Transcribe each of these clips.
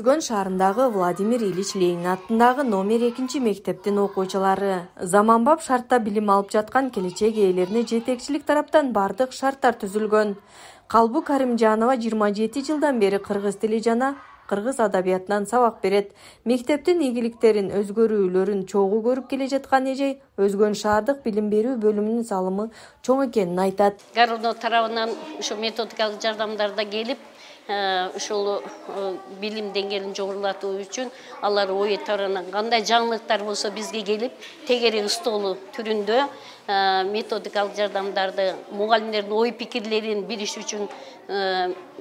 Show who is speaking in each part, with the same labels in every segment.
Speaker 1: Өзгөн шаарындагы Владимир Ильич Ленин атындагы номер 2 мектептин окуучулары заманбап шартта билим алып жаткан келечек ээлерине жетекчилик тараптан бардык шарттар түзүлгөн. Калбу Каримжанова 27 жылдан бери кыргыз тили жана кыргыз адабиятынан сабак берет. Мектептин ийгиликтерин, өзгөрүүлөрүн чогуу көрүп келе жаткан эже Өзгөн шаардык билим берүү бөлүмүнүн салымы чоң экенин айтат.
Speaker 2: Гароно тарабынан ушу методикалык жардамдарда келип, ушул билим деңгээлин жогорулатуу үчүн алар ой тарабынан кандай жаңылыктар болсо бизге келип, тегерек столу түрүндө методикалык жардамдарды, мугалимдердин ой пикирлерин билиш үчүн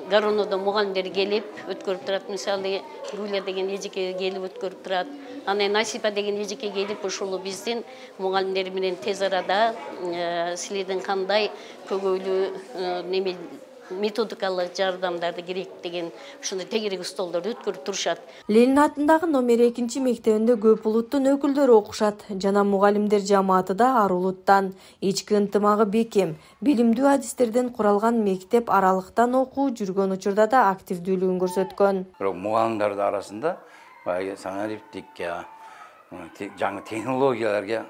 Speaker 2: Гаронодо мугалимдер келип өткөрүп турат. Мисалы, Гүлия деген эжеке келип өткөрүп турат. Анан Насипа деген эжеке келип ушул биздин мугалимдер менен тез арада силердин кандай көбөйлүү методикалык жардамдарды керек деген ушундай тегерек столдорду өткөрүп турушат.
Speaker 1: Ленин атындагы номер 2 мектебинде көп улуттун өкүлдөрү окушат жана мугалимдер жамааты да ар улуттан. Ички ынтымагы бекем, билимдүү адистерден куралган мектеп аралыктан окуу жүргөн учурда да активдүүлүгүн көрсөткөн.
Speaker 3: Бирок мугалимдердин арасында санариптикке, жаңы технологияларга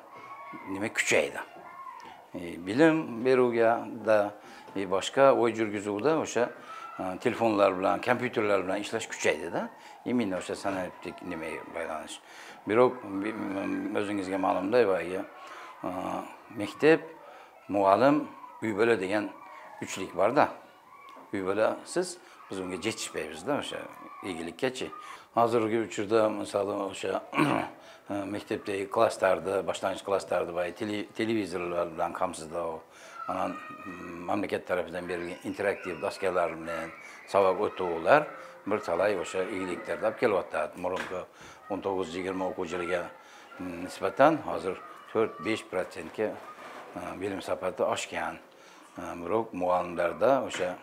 Speaker 3: күчөйдү. Билим берүүгө да башка ой жүргүзүүдө ошо телефонлор менен, компьютерлер менен иштеш күчөйдү да. Именно ошо санариптик байланыш. Бирок өзүңүзгө маалымдай, мектеп, мугалим, үй бүлө деген үчлүк бар да. Үй бүлөсүз биз унга жетишпейбиз да, ошо ийгиликкечи. Азыркы учурда мисалы ошо мектептеги класстарды, баштангыч класстарды телевизорлор менен камсыздоо, анан мамлекет тарапынан берилген интерактив доскалар менен сабак өтүүлөр бир талай ошо ийгиликтерди алып келип атат. Мурунку 19-20 окуу жылга нисбатан азыр 4-5%ке билим сапаты ашкан. Бирок мугалимдерде ошо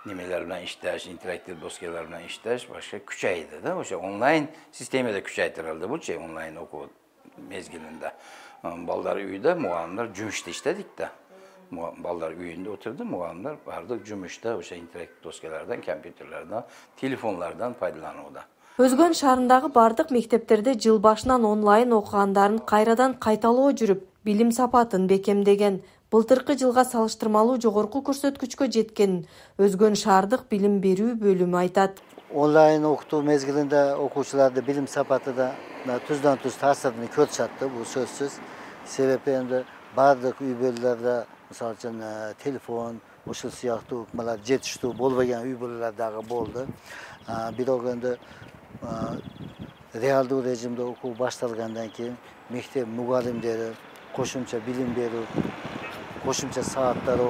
Speaker 3: немелер менен иштеш, интерактив доскалар менен иштеш башка күчөйдү да. Ошо онлайн системада күчөйтүрүлдү бучу онлайн окуу мезгилинде. Балдар үйдө, мугалимдер жумушта иштедик да. Балдар үйүндө отурду, мугалимдер бардык жумушта ошо интерактив доскалардан, компьютерлерден, телефонлордон пайдаланууда.
Speaker 1: Өзгөн шаарындагы бардык мектептерде жыл башынан онлайн окугандарын кайрадан кайталоо жүрүп, билим сапатын бекемдеген. Былтыркы жылга салыштырмалуу жогорку көрсөткүчкө жеткенин Өзгөн шаардык билим берүү бөлүмү айтат.
Speaker 4: Онлайн окутуу мезгилинде окуучуларды билим сапаты да түздөн-түз таасирин көрүшөт, бул сөзсүз. Себеби эми бардык үй бүлөлөрдө мисалы үчүн телефон, ушул сыяктуу жетиштүү болбогон үй бүлөлөр дагы болду. Бирок эми реалдуу режимде окуу башталгандан кийин мектеп мугалимдери кошумча билим берүү, кошумча сааттар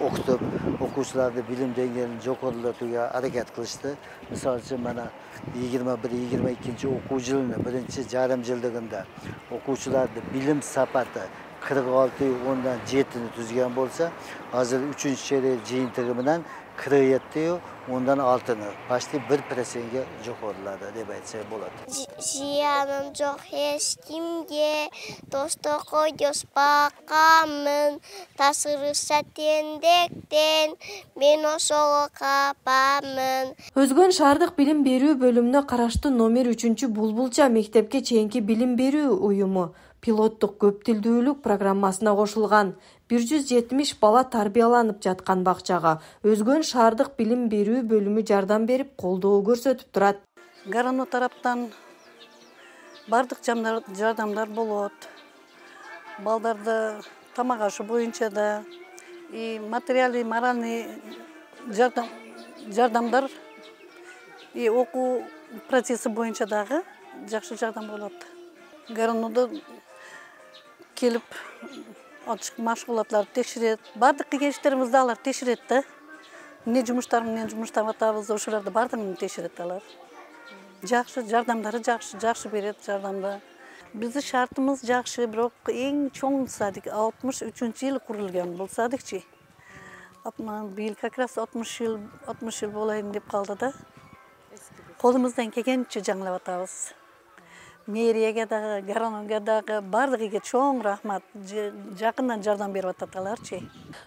Speaker 4: окутуп, окуучуларды билим деңгээлин жогорулатууга аракет кылышты. Мисалы үчүн мана 21-22 окуу жылынын биринчи жарым жылдыгында окуучуларды билим сапаты 46,7 түзген болса, азыр 3-чү чейрек жыйынтыгы менен 47,6, почти 1%ге жогорулады деп айтса болот.
Speaker 5: Зыяным жок эч кимге, достокойдо бакамын, тасырса тендектен, мен ошого капамын.
Speaker 1: Өзгөн шаардык билим берүү бөлүмүнө караштуу номер 3 Булбулча мектепке чейинки билим берүү уюму пилоттук көп тилдүүлүк программасына кошулган. 170 бала тарбияланып жаткан бакчага Өзгөн шаардык билим берүү бөлүмү жардам берип, колдоо көрсөтүп турат.
Speaker 6: Гароно тараптан бардык жардамдар болот. Балдарды тамак ашы боюнча да материалдык, моральный жардамдар окуу процесси боюнча дагы жакшы жардам болот. Гаронодо келип ачык машгулатларды текшерет. Бардык кеңештерибизди алар текшерет да. Эмне жумуштар менен жумуштап атабыз, ошолорду бардыгын текшерет алар. Жакшы жардамдары жакшы берет жардамды. Биздин шартыбыз жакшы, бирок эң чоң садик 63-жыл курулган бул садикчи. Быйыл как раз 60 жыл болайын деп калды да. Колумуздан келгенче жаңылап атабыз. мэрияга дагы, гаронга дагы бардыгыга чоң рахмат. Жакындан жардам берип атат аларчы.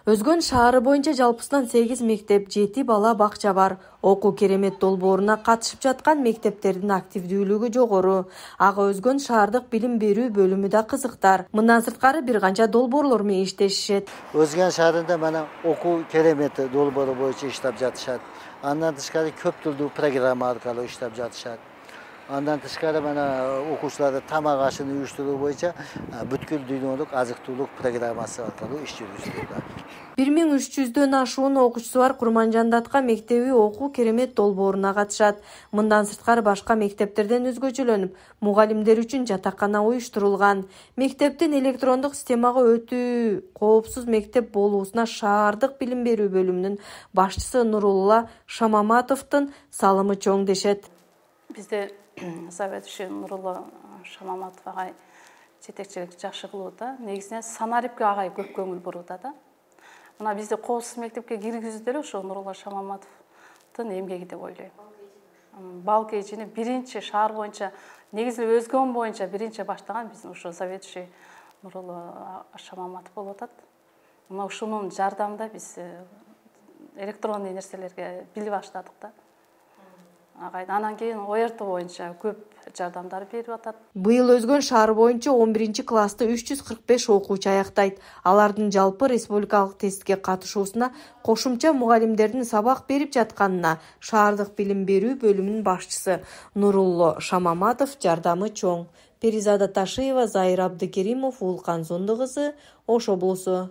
Speaker 1: Өзгөн шаары боюнча жалпысынан 8 мектеп, 7 бала бакча бар. Окуу керемет долбооруна катышып жаткан мектептердин активдүүлүгү жогору. Ага Өзгөн шаардык билим берүү бөлүмү да кызыктар. Мындан сырткары бир канча долбоорлор менен иштешишет.
Speaker 4: Өзгөн шаарында мана окуу керемет долбоору боюнча иштеп жатышат. Андан тышкары көп тилдүү программа аркылуу иштеп жатышат. Андан тышкары мана окуучуларды тамак ашын уюштуруу боюнча бүткүл дүйнөлүк азык-туулук программасы аркылуу иш жүргүзүлөт.
Speaker 1: 1300дөн ашуун окуучусу бар Курманжандатка мектеби окуу керемет долбооруна катышат. Мындан сырткары башка мектептерден өзгөчөлөнүп, мугалимдер үчүн жатакана уюштурулган. Мектептин электрондук системага өтүү коопсуз мектеп болуусуна шаардык билим берүү бөлүмүнүн башчысы Нурулла Шамаматовдун салымы чоң дешет.
Speaker 7: Бизде заведующий Нурулла Шамаматов агай жетекчилик жакшы кылууда. Негизинен Санарипке агай көп көңүл бурууда да. Мына бизде коопсуз мектепке киргизүүдө эле ошо Нурулла Шамаматовдун эмгеги деп ойлойм. Бал кежини биринчи шаар боюнча, негизи Өзгөн боюнча биринчи баштаган биздин ошо заведующий Нурулла Шамаматов болуп атат. Мына ушунун жардамында биз электронный нерселерге билип баштадык да. Анан кийин ОРТ боюнча көп жардамдар берип атат.
Speaker 1: Быйыл Өзгөн шаары боюнча 11-классты 345 окуучу аяктайт. Алардын жалпы республикалык тестке катышуусуна кошумча мугалимдердин сабак берип жатканына шаардык билим берүү бөлүмүнүн башчысы Нурулло Шамаматов жардамы чоң. Перизада Ташиева, Зайыр Абдыкеримов, Улкан Зондугызы, Ош облусу.